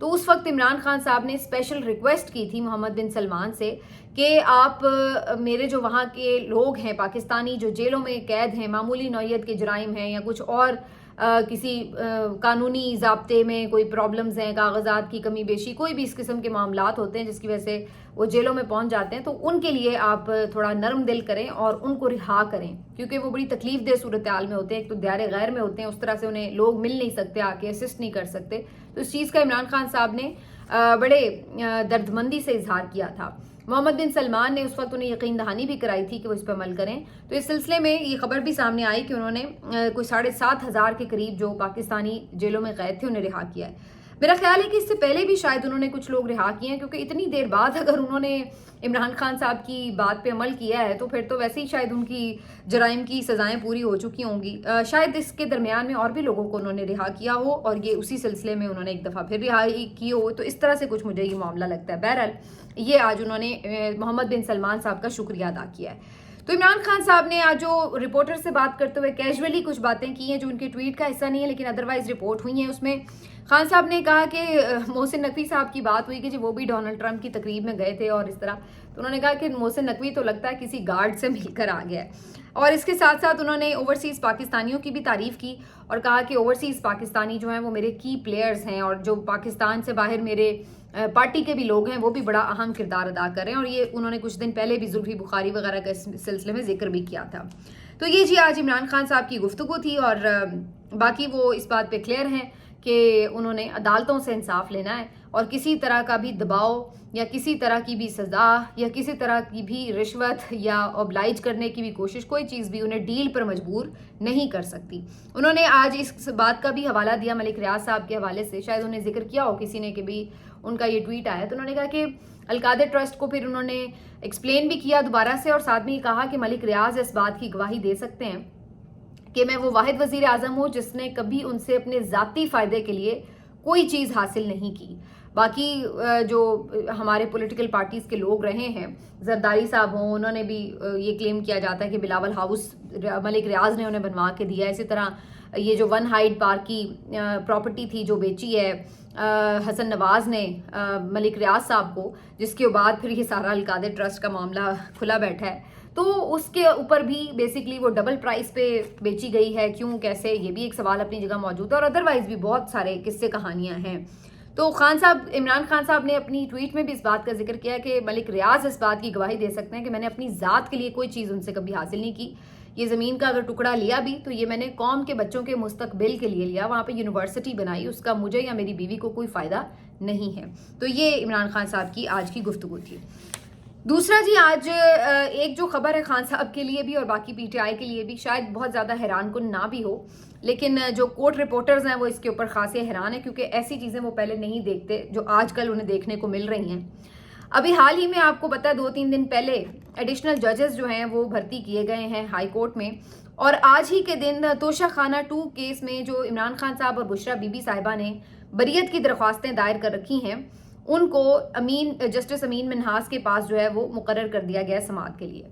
تو اس وقت عمران خان صاحب نے اسپیشل ریکویسٹ کی تھی محمد بن سلمان سے کہ آپ میرے جو وہاں کے لوگ ہیں پاکستانی جو جیلوں میں قید ہیں، معمولی نوعیت کے جرائم ہیں یا کچھ اور کسی قانونی ضابطے میں کوئی پرابلمز ہیں، کاغذات کی کمی بیشی، کوئی بھی اس قسم کے معاملات ہوتے ہیں جس کی وجہ سے وہ جیلوں میں پہنچ جاتے ہیں، تو ان کے لیے آپ تھوڑا نرم دل کریں اور ان کو رہا کریں، کیونکہ وہ بڑی تکلیف دہ صورتحال میں ہوتے ہیں، ایک تو دیار غیر میں ہوتے ہیں، اس طرح سے انہیں لوگ مل نہیں سکتے، آ کے اسسٹ نہیں کر سکتے. تو اس چیز کا عمران خان صاحب نے بڑے دردمندی سے اظہار کیا تھا. محمد بن سلمان نے اس وقت انہیں یقین دہانی بھی کرائی تھی کہ وہ اس پہ عمل کریں. تو اس سلسلے میں یہ خبر بھی سامنے آئی کہ انہوں نے کوئی 7,500 کے قریب جو پاکستانی جیلوں میں قید تھے انہیں رہا کیا ہے. میرا خیال ہے کہ اس سے پہلے بھی شاید انہوں نے کچھ لوگ رہا کیے ہیں، کیونکہ اتنی دیر بعد اگر انہوں نے عمران خان صاحب کی بات پہ عمل کیا ہے تو پھر تو ویسے ہی شاید ان کی جرائم کی سزائیں پوری ہو چکی ہوں گی. شاید اس کے درمیان میں اور بھی لوگوں کو انہوں نے رہا کیا ہو اور یہ اسی سلسلے میں انہوں نے ایک دفعہ پھر رہائی کی ہو، تو اس طرح سے کچھ مجھے یہ معاملہ لگتا ہے. بہرحال یہ آج انہوں نے محمد بن سلمان صاحب کا شکریہ ادا کیا ہے. تو عمران خان صاحب نے آج جو رپورٹر سے بات کرتے ہوئے کیجولی کچھ باتیں کی ہیں جو ان کے ٹویٹ کا حصہ نہیں ہے لیکن ادروائز رپورٹ ہوئی ہیں. اس میں خان صاحب نے کہا کہ محسن نقوی صاحب کی بات ہوئی کہ وہ بھی ڈونلڈ ٹرمپ کی تقریب میں گئے تھے اور اس طرح. تو انہوں نے کہا کہ محسن نقوی تو لگتا ہے کسی گارڈ سے مل کر آ گیا ہے. اور اس کے ساتھ ساتھ انہوں نے اوورسیز پاکستانیوں کی بھی تعریف کی اور کہا کہ اوورسیز پاکستانی جو ہیں وہ میرے کی پلیئرز ہیں اور جو پاکستان سے باہر میرے پارٹی کے بھی لوگ ہیں وہ بھی بڑا اہم کردار ادا کر رہے ہیں. اور یہ انہوں نے کچھ دن پہلے بھی زلفی بخاری وغیرہ کے سلسلے میں ذکر بھی کیا تھا. تو یہ جی آج عمران خان صاحب کی گفتگو تھی اور باقی وہ اس بات پہ کلیئر ہیں کہ انہوں نے عدالتوں سے انصاف لینا ہے اور کسی طرح کا بھی دباؤ یا کسی طرح کی بھی سزا یا کسی طرح کی بھی رشوت یا اوبلائج کرنے کی بھی کوشش، کوئی چیز بھی انہیں ڈیل پر مجبور نہیں کر سکتی. انہوں نے آج اس بات کا بھی حوالہ دیا ملک ریاض صاحب کے حوالے سے، شاید انہیں ذکر کیا ہو کسی نے کہ بھی ان کا یہ ٹویٹ آیا. تو انہوں نے کہا کہ القادر ٹرسٹ کو پھر انہوں نے ایکسپلین بھی کیا دوبارہ سے اور ساتھ میں یہ کہا کہ ملک ریاض اس بات کی گواہی دے سکتے ہیں کہ میں وہ واحد وزیر اعظم ہوں جس نے کبھی ان سے اپنے ذاتی فائدے کے لیے کوئی چیز حاصل نہیں کی. باقی جو ہمارے پولیٹیکل پارٹیز کے لوگ رہے ہیں، زرداری صاحب ہوں، انہوں نے بھی یہ کلیم کیا جاتا ہے کہ بلاول ہاؤس ملک ریاض نے انہیں بنوا کے دیا. اسی طرح یہ جو ون ہائیڈ پارک کی پراپرٹی تھی جو بیچی ہے حسن نواز نے ملک ریاض صاحب کو، جس کے بعد پھر یہ سارا القادر ٹرسٹ کا معاملہ کھلا بیٹھا ہے، تو اس کے اوپر بھی بیسیکلی وہ ڈبل پرائس پہ بیچی گئی ہے. کیوں، کیسے، یہ بھی ایک سوال اپنی جگہ موجود ہے اور ادروائز بھی بہت سارے قصے کہانیاں ہیں. تو عمران خان صاحب نے اپنی ٹویٹ میں بھی اس بات کا ذکر کیا کہ ملک ریاض اس بات کی گواہی دے سکتے ہیں کہ میں نے اپنی ذات کے لیے کوئی چیز ان سے کبھی حاصل نہیں کی. یہ زمین کا اگر ٹکڑا لیا بھی تو یہ میں نے قوم کے بچوں کے مستقبل کے لیے لیا، وہاں پہ یونیورسٹی بنائی، اس کا مجھے یا میری بیوی کو کوئی فائدہ نہیں ہے. تو یہ عمران خان صاحب کی آج کی گفتگو تھی. دوسرا جی آج ایک جو خبر ہے خان صاحب کے لیے بھی اور باقی پی ٹی آئی کے لیے بھی شاید بہت زیادہ حیران کن نہ بھی ہو، لیکن جو کورٹ رپورٹرز ہیں وہ اس کے اوپر خاصے حیران ہیں کیونکہ ایسی چیزیں وہ پہلے نہیں دیکھتے جو آج کل انہیں دیکھنے کو مل رہی ہیں. ابھی حال ہی میں آپ کو پتا ہے 2-3 دن پہلے ایڈیشنل ججز جو ہیں وہ بھرتی کیے گئے ہیں ہائی کورٹ میں، اور آج ہی کے دن توشہ خانہ 2 کیس میں جو عمران خان صاحب اور بشرا بی بی صاحبہ نے بریت کی درخواستیں دائر کر رکھی ہیں ان کو جسٹس امین منہاس کے پاس جو ہے وہ مقرر کر دیا گیا سماعت کے لیے.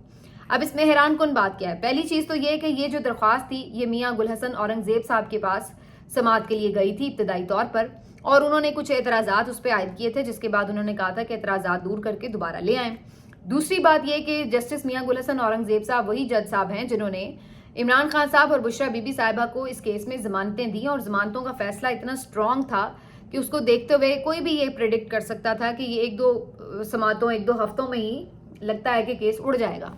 اب اس میں حیران کن بات کیا ہے؟ پہلی چیز تو یہ کہ یہ جو درخواست تھی یہ میاں گل حسن اورنگزیب صاحب کے پاس سماعت کے لیے گئی تھی ابتدائی طور پر، اور انہوں نے کچھ اعتراضات اس پہ عائد کیے تھے جس کے بعد انہوں نے کہا تھا کہ اعتراضات دور کر کے دوبارہ لے آئیں. دوسری بات یہ کہ جسٹس میاں گل حسن اورنگزیب صاحب وہی جج صاحب ہیں جنہوں نے عمران خان صاحب اور بشرا بی بی صاحبہ کو اس کیس میں ضمانتیں دیں، اور ضمانتوں کا فیصلہ اتنا سٹرونگ تھا کہ اس کو دیکھتے ہوئے کوئی بھی یہ پریڈکٹ کر سکتا تھا کہ یہ 1-2 ہفتوں میں ہی لگتا ہے کہ کیس اڑ جائے گا.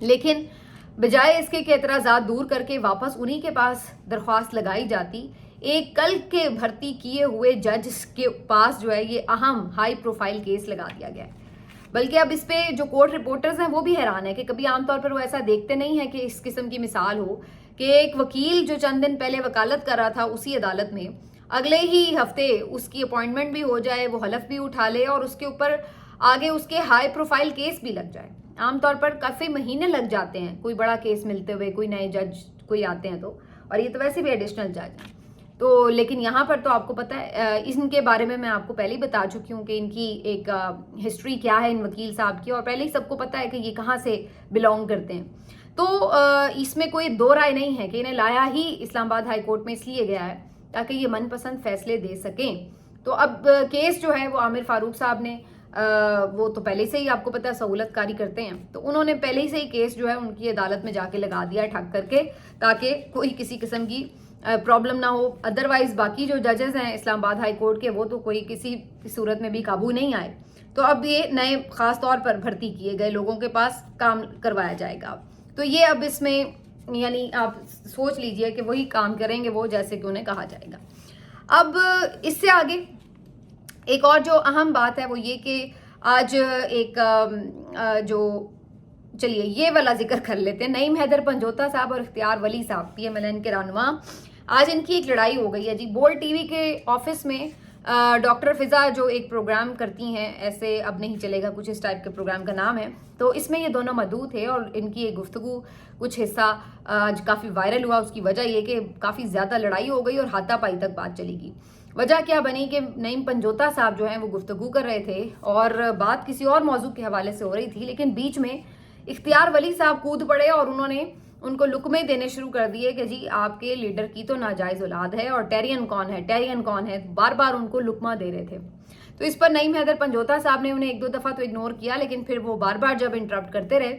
لیکن بجائے اس کے کہ اعتراضات دور کر کے واپس انہی کے پاس درخواست لگائی جاتی، ایک کل کے بھرتی کیے ہوئے جج کے پاس جو ہے یہ اہم ہائی پروفائل کیس لگا دیا گیا ہے. بلکہ اب اس پہ جو کورٹ رپورٹرز ہیں وہ بھی حیران ہیں کہ کبھی عام طور پر وہ ایسا دیکھتے نہیں ہیں کہ اس قسم کی مثال ہو کہ ایک وکیل جو چند دن پہلے وکالت کر رہا تھا اسی عدالت میں، اگلے ہی ہفتے اس کی اپوائنٹمنٹ بھی ہو جائے، وہ حلف بھی اٹھا لے اور اس کے اوپر آگے اس کے ہائی پروفائل کیس بھی لگ جائے. عام طور پر کافی مہینے لگ جاتے ہیں کوئی بڑا کیس ملتے ہوئے، کوئی نئے جج کوئی آتے ہیں تو، اور یہ تو ویسے بھی ایڈیشنل جج ہیں تو. لیکن یہاں پر تو آپ کو پتہ ہے ان کے بارے میں آپ کو پہلے ہی بتا چکی ہوں کہ ان کی ایک ہسٹری کیا ہے ان وکیل صاحب کی، اور پہلے ہی سب کو پتہ ہے کہ یہ کہاں سے بلونگ کرتے ہیں. تو اس میں کوئی دو رائے نہیں ہے کہ انہیں لایا ہی اسلام آباد ہائی کورٹ میں اس لیے گیا ہے تاکہ یہ من پسند فیصلے دے سکیں. تو اب کیس جو ہے وہ عامر فاروق صاحب نے وہ تو پہلے سے ہی آپ کو پتہ ہے سہولت کاری کرتے ہیں، تو انہوں نے پہلے ہی سے ہی کیس جو ہے ان کی عدالت میں جا کے لگا دیا ہے ٹھگ کر کے، تاکہ کوئی کسی قسم کی پرابلم نہ ہو. ادروائز باقی جو ججز ہیں اسلام آباد ہائی کورٹ کے وہ تو کوئی کسی صورت میں بھی قابو نہیں آئے. تو اب یہ نئے خاص طور پر بھرتی کیے گئے لوگوں کے پاس کام کروایا جائے گا. تو یہ اب اس میں یعنی آپ سوچ لیجئے کہ وہی کام کریں گے وہ جیسے کہ انہیں کہا جائے گا. اب اس سے آگے ایک اور جو اہم بات ہے وہ یہ کہ آج ایک جو چلیے یہ والا ذکر کر لیتے ہیں، نعیم حیدر پنجوتا صاحب اور اختیار ولی صاحب پی ایم ایل این کے رہنما، آج ان کی ایک لڑائی ہو گئی ہے جی. بولڈ ٹی وی کے آفس میں ڈاکٹر فضا جو ایک پروگرام کرتی ہیں، ایسے اب نہیں چلے گا کچھ اس ٹائپ کے پروگرام کا نام ہے، تو اس میں یہ دونوں مدعو تھے اور ان کی ایک گفتگو کچھ حصہ آج کافی وائرل ہوا. اس کی وجہ یہ کہ کافی زیادہ لڑائی ہو گئی اور ہاتھا پائی تک بات چلی گئی. وجہ کیا بنی کہ نعیم پنجوتا صاحب جو ہیں وہ گفتگو کر رہے تھے اور بات کسی اور موضوع کے حوالے سے ہو رہی تھی، لیکن بیچ میں اختیار ولی صاحب کود پڑے اور انہوں نے ان کو لقمے دینے شروع کر دیے کہ جی آپ کے لیڈر کی تو ناجائز اولاد ہے اور ٹیرین کون ہے، بار بار ان کو لقمہ دے رہے تھے. تو اس پر نعیم حیدر پنجوتا صاحب نے انہیں ایک دو دفعہ تو اگنور کیا، لیکن پھر وہ بار بار جب انٹرپٹ کرتے رہے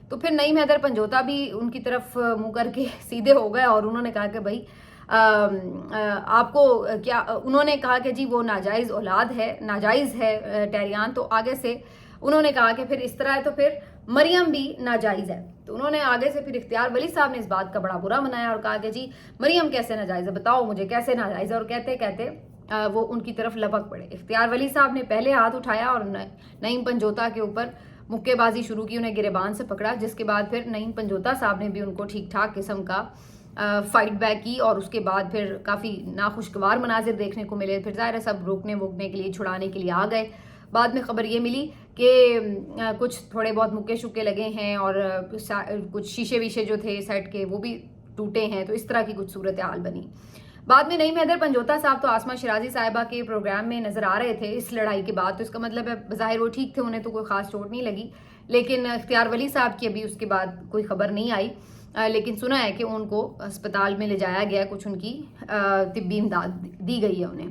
تو پھر نعیم حیدر پنجوتا بھی ان کی طرف منہ کر کے سیدھے ہو گئے اور انہوں نے کہا کہ بھائی آپ کو کیا، انہوں نے کہا کہ جی وہ ناجائز اولاد ہے، ناجائز ہے ٹیریان. تو آگے سے انہوں نے کہا کہ پھر اس طرح ہے تو پھر مریم بھی ناجائز ہے. تو انہوں نے آگے سے پھر اختیار ولی صاحب نے اس بات کا بڑا برا منایا اور کہا کہ جی مریم کیسے ناجائز ہے، بتاؤ مجھے کیسے ناجائز ہے. اور کہتے کہتے وہ ان کی طرف لپک پڑے. اختیار ولی صاحب نے پہلے ہاتھ اٹھایا اور نعیم پنجوتا کے اوپر مکے بازی شروع کی، انہیں گریبان سے پکڑا، جس کے بعد پھر نعیم پنجوتا صاحب نے بھی ان کو ٹھیک ٹھاک قسم کا فائٹ بیک کی اور اس کے بعد پھر کافی ناخوشگوار مناظر دیکھنے کو ملے. پھر ظاہر ہے سب روکنے ووکنے کے لیے، چھڑانے کے لیے آ گئے. بعد میں خبر یہ ملی کہ کچھ تھوڑے بہت مکے شکے لگے ہیں اور کچھ شیشے ویشے جو تھے سیٹ کے وہ بھی ٹوٹے ہیں. تو اس طرح کی کچھ صورتحال بنی. بعد میں نعیم حیدر پنجوتا صاحب تو آسمہ شیرازی صاحبہ کے پروگرام میں نظر آ رہے تھے اس لڑائی کے بعد، تو اس کا مطلب ہے بظاہر وہ ٹھیک تھے، انہیں تو کوئی خاص چوٹ نہیں لگی. لیکن اختیار ولی صاحب کی ابھی اس کے بعد کوئی خبر نہیں آئی، لیکن سنا ہے کہ ان کو ہسپتال میں لے جایا گیا، کچھ ان کی طبی امداد دی گئی ہے انہیں.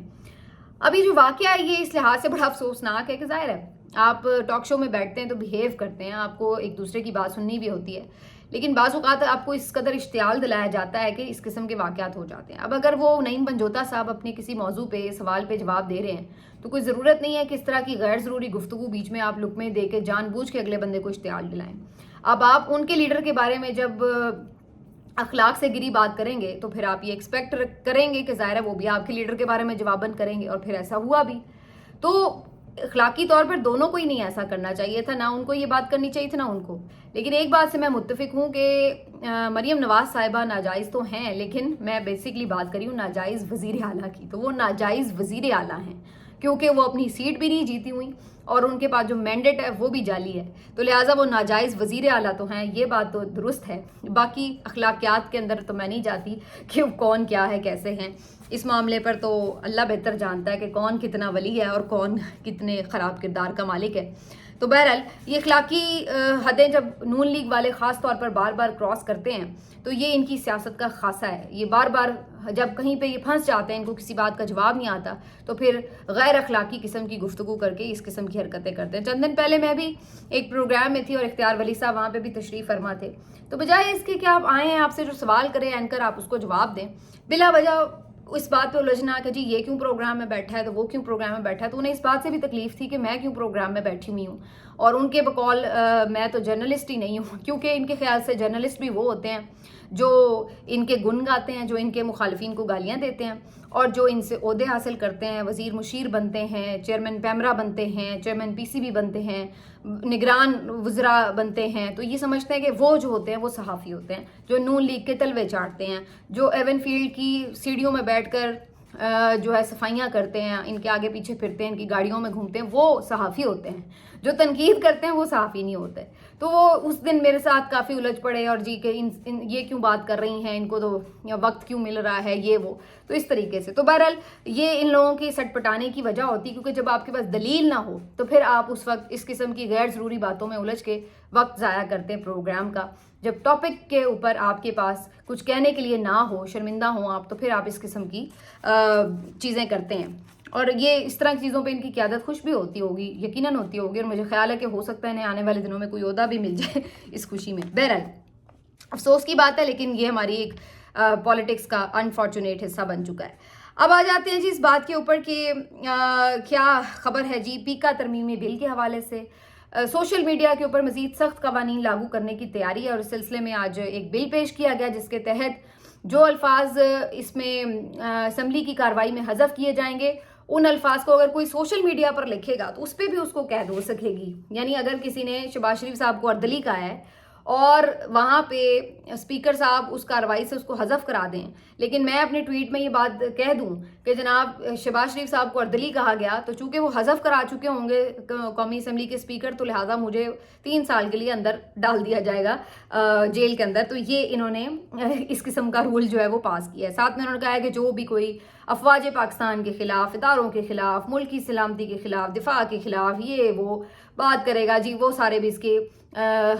ابھی جو واقعہ ہے یہ اس لحاظ سے بڑا افسوسناک ہے کہ ظاہر ہے آپ ٹاک شو میں بیٹھتے ہیں تو بیہیو کرتے ہیں، آپ کو ایک دوسرے کی بات سننی بھی ہوتی ہے، لیکن بعض اوقات آپ کو اس قدر اشتعال دلایا جاتا ہے کہ اس قسم کے واقعات ہو جاتے ہیں. اب اگر وہ نعیم پنجوتا صاحب اپنے کسی موضوع پہ سوال پہ جواب دے رہے ہیں تو کوئی ضرورت نہیں ہے کہ اس طرح کی غیر ضروری گفتگو بیچ میں آپ لقمے دے کے جان بوجھ کے اگلے بندے کو اشتعال دلائیں. اب آپ ان کے لیڈر کے بارے میں جب اخلاق سے گری بات کریں گے تو پھر آپ یہ ایکسپیکٹ کریں گے کہ ظاہر ہے وہ بھی آپ کے لیڈر کے بارے میں جواباً کریں گے، اور پھر ایسا ہوا بھی. تو اخلاقی طور پر دونوں کو ہی نہیں ایسا کرنا چاہیے تھا، نہ ان کو یہ بات کرنی چاہیے تھی نہ ان کو. لیکن ایک بات سے میں متفق ہوں کہ مریم نواز صاحبہ ناجائز تو ہیں، لیکن میں بیسکلی بات کری ہوں ناجائز وزیر اعلیٰ کی، تو وہ ناجائز وزیر اعلیٰ ہیں کیونکہ وہ اپنی سیٹ بھی نہیں جیتی ہوئی اور ان کے پاس جو مینڈیٹ ہے وہ بھی جعلی ہے، تو لہٰذا وہ ناجائز وزیر اعلیٰ تو ہیں، یہ بات تو درست ہے. باقی اخلاقیات کے اندر تو میں نہیں جاتی کہ کون کیا ہے کیسے ہیں، اس معاملے پر تو اللہ بہتر جانتا ہے کہ کون کتنا ولی ہے اور کون کتنے خراب کردار کا مالک ہے. تو بہرحال یہ اخلاقی حدیں جب نون لیگ والے خاص طور پر بار بار کراس کرتے ہیں تو یہ ان کی سیاست کا خاصہ ہے. یہ بار بار جب کہیں پہ یہ پھنس جاتے ہیں، ان کو کسی بات کا جواب نہیں آتا تو پھر غیر اخلاقی قسم کی گفتگو کر کے اس قسم کی حرکتیں کرتے ہیں. چند دن پہلے میں بھی ایک پروگرام میں تھی اور اختیار ولی صاحب وہاں پہ بھی تشریف فرما تھے، تو بجائے اس کے کہ آپ آئیں ہیں، آپ سے جو سوال کرے اینکر آپ اس کو جواب دیں، بلا وجہ اس بات پہ الجھنا کہ جی یہ کیوں پروگرام میں بیٹھا ہے تو وہ کیوں پروگرام میں بیٹھا ہے. تو انہیں اس بات سے بھی تکلیف تھی کہ میں کیوں پروگرام میں بیٹھی ہوئی ہوں، اور ان کے بقول میں تو جرنلسٹ ہی نہیں ہوں، کیونکہ ان کے خیال سے جرنلسٹ بھی وہ ہوتے ہیں جو ان کے گن گاتے ہیں، جو ان کے مخالفین کو گالیاں دیتے ہیں اور جو ان سے عہدے حاصل کرتے ہیں، وزیر مشیر بنتے ہیں، چیئرمین پیمرا بنتے ہیں، چیئرمین پی سی بی بنتے ہیں، نگران وزراء بنتے ہیں. تو یہ سمجھتے ہیں کہ وہ جو ہوتے ہیں وہ صحافی ہوتے ہیں، جو نون لیگ کے تلوے چاٹتے ہیں، جو ایون فیلڈ کی سیڑھیوں میں بیٹھ کر جو ہے صفائیاں کرتے ہیں، ان کے آگے پیچھے پھرتے ہیں، ان کی گاڑیوں میں گھومتے ہیں، وہ صحافی ہوتے ہیں. جو تنقید کرتے ہیں وہ صحافی نہیں ہوتے. تو وہ اس دن میرے ساتھ کافی الجھ پڑے اور جی کہ یہ کیوں بات کر رہی ہیں، ان کو تو وقت کیوں مل رہا ہے، یہ وہ. تو اس طریقے سے تو بہرحال یہ ان لوگوں کی سٹ پٹانے کی وجہ ہوتی، کیونکہ جب آپ کے پاس دلیل نہ ہو تو پھر آپ اس وقت اس قسم کی غیر ضروری باتوں میں الجھ کے وقت ضائع کرتے ہیں پروگرام کا. جب ٹاپک کے اوپر آپ کے پاس کچھ کہنے کے لیے نہ ہو، شرمندہ ہوں آپ، تو پھر آپ اس قسم کی چیزیں کرتے ہیں. اور یہ اس طرح کی چیزوں پہ ان کی قیادت خوش بھی ہوتی ہوگی، یقیناً ہوتی ہوگی، اور مجھے خیال ہے کہ ہو سکتا ہے انہیں آنے والے دنوں میں کوئی عہدہ بھی مل جائے اس خوشی میں. بہرحال افسوس کی بات ہے، لیکن یہ ہماری ایک پالیٹکس کا انفارچونیٹ حصہ بن چکا ہے. اب آ جاتے ہیں جی اس بات کے اوپر کہ کیا خبر ہے جی پیکا ترمیمی بل کے حوالے سے. سوشل میڈیا کے اوپر مزید سخت قوانین لاگو کرنے کی تیاری ہے، اور اس سلسلے میں آج ایک بل پیش کیا گیا جس کے تحت جو الفاظ اس میں اسمبلی کی کارروائی میں حذف کیے جائیں گے، ان الفاظ کو اگر کوئی سوشل میڈیا پر لکھے گا تو اس پہ بھی اس کو قید ہو سکے گی. یعنی اگر کسی نے شہباز شریف صاحب کو اردلی کہا ہے اور وہاں پہ اسپیکر صاحب اس کارروائی سے اس کو حذف کرا دیں، لیکن میں اپنے ٹویٹ میں یہ بات کہہ دوں کہ جناب شہباز شریف صاحب کو اردلی کہا گیا، تو چونکہ وہ حذف کرا چکے ہوں گے قومی اسمبلی کے اسپیکر، تو لہٰذا مجھے 3 سال کے لیے اندر ڈال دیا جائے گا جیل کے اندر. تو یہ انہوں نے اس قسم کا رول جو ہے وہ پاس کیا ہے. ساتھ میں انہوں نے کہا ہے کہ جو بھی کوئی افواج پاکستان کے خلاف، اداروں کے خلاف، ملک کی سلامتی کے خلاف، دفاع کے خلاف یہ وہ بات کرے گا جی، وہ سارے بھی اس کے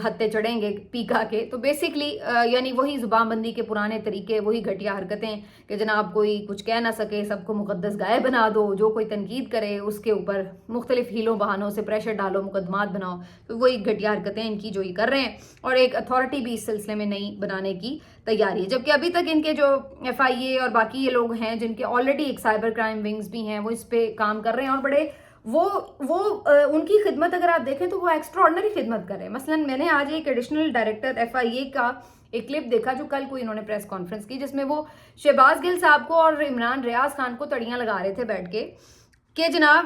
ہتھے چڑھیں گے پیکا کے. تو بیسکلی یعنی وہی زبان بندی کے پرانے طریقے، وہی گھٹیا حرکتیں کہ جناب کوئی کچھ کہہ نہ سکے، سب کو مقدس گائے بنا دو، جو کوئی تنقید کرے اس کے اوپر مختلف ہیلوں بہانوں سے پریشر ڈالو، مقدمات بناؤ. تو وہی گھٹیا حرکتیں ان کی جو یہ کر رہے ہیں، اور ایک اتھارٹی بھی اس سلسلے میں نہیں بنانے کی تیاری ہے. جبکہ ابھی تک ان کے جو ایف آئی اے اور باقی یہ لوگ ہیں جن کے آلریڈی ایک سائبر کرائم ونگز بھی ہیں، وہ اس پہ کام کر رہے ہیں، اور بڑے وہ ان کی خدمت اگر آپ دیکھیں تو وہ ایکسٹرا آرڈنری خدمت کر رہے ہیں. مثلا میں نے آج ایک ایڈیشنل ڈائریکٹر ایف آئی اے کا ایک کلپ دیکھا جو کل کوئی انہوں نے پریس کانفرنس کی، جس میں وہ شہباز گل صاحب کو اور عمران ریاض خان کو تڑیاں لگا رہے تھے بیٹھ کے کہ جناب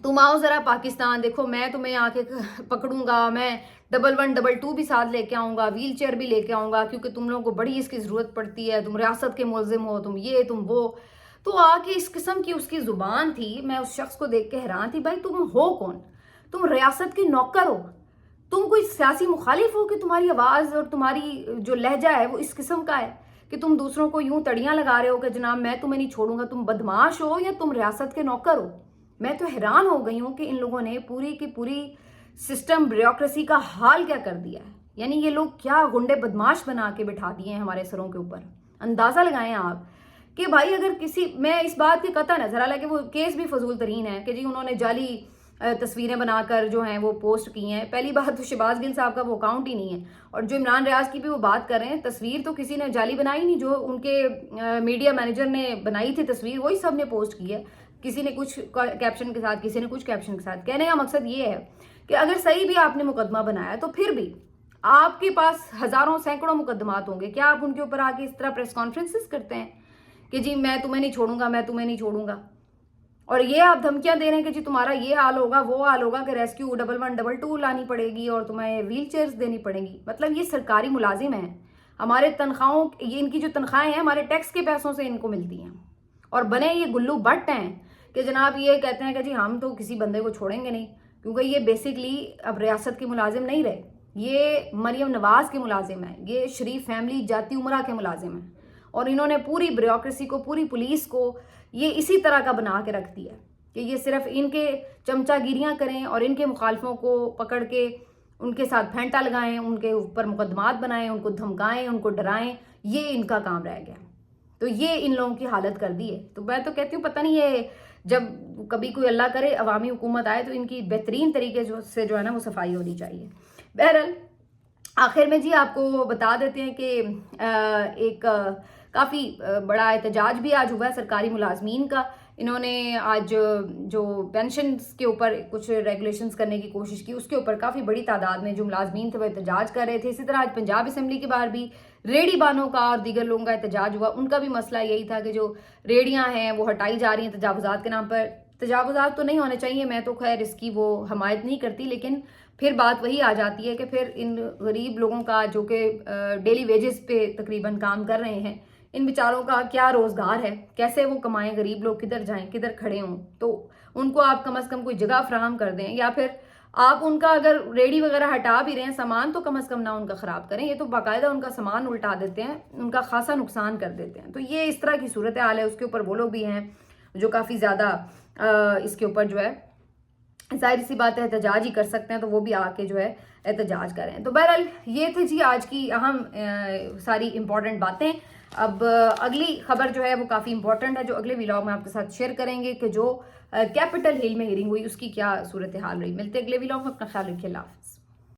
تم آؤ ذرا پاکستان دیکھو، میں تمہیں آ کے پکڑوں گا، میں 11 22 بھی ساتھ لے کے آؤں گا، ویل چیئر بھی لے کے آؤں گا، کیونکہ تم لوگوں کو بڑی اس کی ضرورت پڑتی ہے، تم ریاست کے ملزم ہو، تم یہ تم وہ. تو آ کے اس قسم کی اس کی زبان تھی، میں اس شخص کو دیکھ کے حیران تھی. بھائی تم ہو کون؟ تم ریاست کے نوکر ہو؟ تم کوئی سیاسی مخالف ہو کہ تمہاری آواز اور تمہاری جو لہجہ ہے وہ اس قسم کا ہے کہ تم دوسروں کو یوں تڑیاں لگا رہے ہو کہ جناب میں تمہیں نہیں چھوڑوں گا؟ تم بدماش ہو یا تم ریاست کے نوکر ہو؟ میں تو حیران ہو گئی ہوں کہ ان لوگوں نے پوری کی پوری سسٹم بیوروکریسی کا حال کیا کر دیا ہے. یعنی یہ لوگ کیا غنڈے بدماش بنا کے بٹھا دیے ہیں ہمارے سروں کے اوپر. اندازہ لگائیں آپ کہ بھائی اگر کسی، میں اس بات کی قطع نظر، حالانکہ وہ کیس بھی فضول ترین ہے کہ جی انہوں نے جعلی تصویریں بنا کر جو ہیں وہ پوسٹ کی ہیں. پہلی بات تو شہباز گل صاحب کا وہ اکاؤنٹ ہی نہیں ہے، اور جو عمران ریاض کی بھی وہ بات کر رہے ہیں، تصویر تو کسی نے جعلی بنائی نہیں، جو ان کے میڈیا مینیجر نے بنائی تھی تصویر وہی سب نے پوسٹ کی ہے. کسی نے کچھ کیپشن کے ساتھ، کسی نے کچھ کیپشن کے ساتھ. کہنے کا مقصد یہ ہے کہ اگر صحیح بھی آپ نے مقدمہ بنایا تو پھر بھی آپ کے پاس ہزاروں سینکڑوں مقدمات ہوں گے. کیا آپ ان کے اوپر آ کے اس طرح پریس کانفرنسز کرتے ہیں کہ جی میں تمہیں نہیں چھوڑوں گا، میں تمہیں نہیں چھوڑوں گا؟ اور یہ آپ دھمکیاں دے رہے ہیں کہ جی تمہارا یہ حال ہوگا، وہ حال ہوگا، کہ ریسکیو 11 22 لانی پڑے گی اور تمہیں ویل چیئرز دینی پڑیں گی. مطلب یہ سرکاری ملازم ہیں، ہمارے تنخواہوں، یہ ان کی جو تنخواہیں ہیں ہمارے ٹیکس کے پیسوں سے ان کو ملتی ہیں، اور بنے یہ گلو بٹ ہیں کہ جناب یہ کہتے ہیں کہ جی ہم تو کسی بندے کو چھوڑیں گے نہیں، کیونکہ یہ بیسکلی اب ریاست کے ملازم نہیں رہے، یہ مریم نواز کے ملازم ہیں، یہ شریف فیملی جاتی عمرہ کے ملازم ہیں. اور انہوں نے پوری بیوروکریسی کو، پوری پولیس کو یہ اسی طرح کا بنا کے رکھ دیا کہ یہ صرف ان کے چمچہ گیریاں کریں اور ان کے مخالفوں کو پکڑ کے ان کے ساتھ پھینٹا لگائیں، ان کے اوپر مقدمات بنائیں، ان کو دھمکائیں، ان کو ڈرائیں. یہ ان کا کام رہ گیا. تو یہ ان لوگوں کی حالت کر دی ہے. تو میں تو کہتی ہوں پتہ نہیں یہ جب کبھی کوئی اللہ کرے عوامی حکومت آئے تو ان کی بہترین طریقے سے جو ہے نا وہ صفائی ہونی چاہیے. بہرحال آخر میں جی آپ کو بتا دیتے ہیں کہ ایک کافی بڑا احتجاج بھی آج ہوا ہے سرکاری ملازمین کا. انہوں نے آج جو پینشنز کے اوپر کچھ ریگولیشنز کرنے کی کوشش کی، اس کے اوپر کافی بڑی تعداد میں جو ملازمین تھے وہ احتجاج کر رہے تھے. اسی طرح آج پنجاب اسمبلی کے باہر بھی ریڑھی بانوں کا اور دیگر لوگوں کا احتجاج ہوا. ان کا بھی مسئلہ یہی تھا کہ جو ریڑیاں ہیں وہ ہٹائی جا رہی ہیں تجاوزات کے نام پر. تجاوزات تو نہیں ہونے چاہیے، میں تو خیر اس کی وہ حمایت نہیں کرتی، لیکن پھر بات وہی آ جاتی ہے کہ پھر ان غریب لوگوں کا جو کہ ڈیلی ویجز پہ تقریباً کام کر رہے ہیں، ان بیچاروں کا کیا روزگار ہے، کیسے وہ کمائیں؟ غریب لوگ کدھر جائیں، کدھر کھڑے ہوں؟ تو ان کو آپ کم از کم کوئی جگہ فراہم کر دیں، یا پھر آپ ان کا اگر ریڑھی وغیرہ ہٹا بھی رہے ہیں سامان تو کم از کم نہ ان کا خراب کریں. یہ تو باقاعدہ ان کا سامان الٹا دیتے ہیں، ان کا خاصا نقصان کر دیتے ہیں. تو یہ اس طرح کی صورتحال ہے. اس کے اوپر وہ لوگ بھی ہیں جو کافی زیادہ اس کے اوپر جو ہے ظاہر سی بات ہے احتجاج ہی کر سکتے ہیں، تو وہ بھی آ کے جو ہے احتجاج کریں. تو بہرحال یہ تھے جی آج کی اہم ساری امپورٹنٹ باتیں. اب اگلی خبر جو ہے وہ کافی امپورٹنٹ ہے جو اگلے ولاگ میں آپ کے ساتھ شیئر کریں گے کہ جو کیپٹل ہل میں ہیئرنگ ہوئی اس کی کیا صورتحال رہی. ملتے اگلے ولاگ میں, اپنا خیال رکھیے, اللہ حافظ.